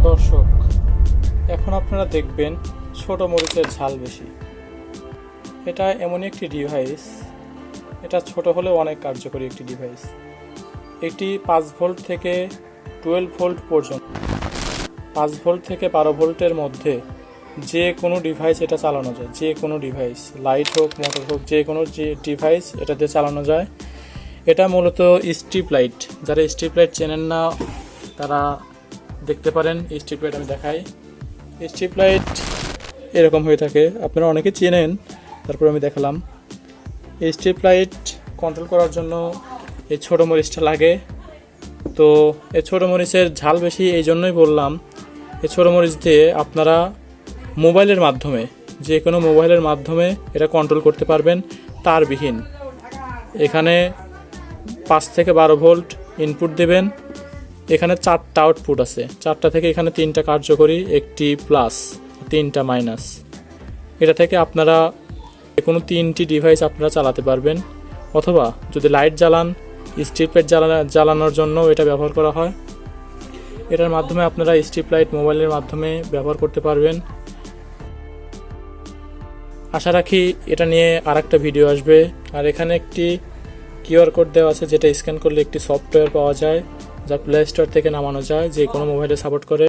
দর্শক, এখন আপনারা দেখবেন ছোট মরিচের ঝাল বেশি। এটা এমনই একটি ডিভাইস, এটা ছোট হলেও অনেক কার্যকরী একটি ডিভাইস। এটি 5 ভোল্ট থেকে 12 ভোল্ট পর্যন্ত, 5 ভোল্ট থেকে 12 ভোল্টের মধ্যে যে কোনো ডিভাইস এটা চালানো যায়। যে কোনো ডিভাইস, লাইট হোক, মোটর হোক, যে কোনো ডিভাইস এটা দিয়ে চালানো যায়। এটা মূলত স্ট্রিপ লাইট। যারা স্ট্রিপ লাইট চেনেন না তারা দেখতে পারেন। স্ট্রিপ লাইট আমি দেখাই। স্ট্রিপ লাইট এরকম হয়ে থাকে, আপনারা অনেকে চেনেন, তারপর আমি দেখালাম। এই স্ট্রিপ লাইট কন্ট্রোল করার জন্য এই ছোটো মরিচটা লাগে। তো এই ছোটো মরিচের ঝাল বেশি এই জন্যই বললাম। এই ছোটো মরিচ দিয়ে আপনারা মোবাইলের মাধ্যমে, যে কোনো মোবাইলের মাধ্যমে এটা কন্ট্রোল করতে পারবেন তারবিহীন। এখানে 5 থেকে 12 ভোল্ট ইনপুট দেবেন। এখানে 4টা আউটপুট আছে, 4টা থেকে এখানে 3টা কার্যকরী, একটি প্লাস, 3টা মাইনাস। এটা থেকে আপনারা যে কোনো 3টি ডিভাইস আপনারা চালাতে পারবেন। অথবা যদি লাইট জ্বালান, স্ট্রিপ লাইট জ্বালানোর জন্য এটা ব্যবহার করা হয়। এটার মাধ্যমে আপনারা স্ট্রিপ লাইট মোবাইলের মাধ্যমে ব্যবহার করতে পারবেন। আশা রাখি এটা নিয়ে আরেকটা ভিডিও আসবে। আর এখানে একটি কিউআর কোড দেওয়া আছে, যেটা স্ক্যান করলে একটি সফটওয়্যার পাওয়া যায়, যা প্লে স্টোর থেকে নামানো যায়, যে কোনো মোবাইলে সাপোর্ট করে।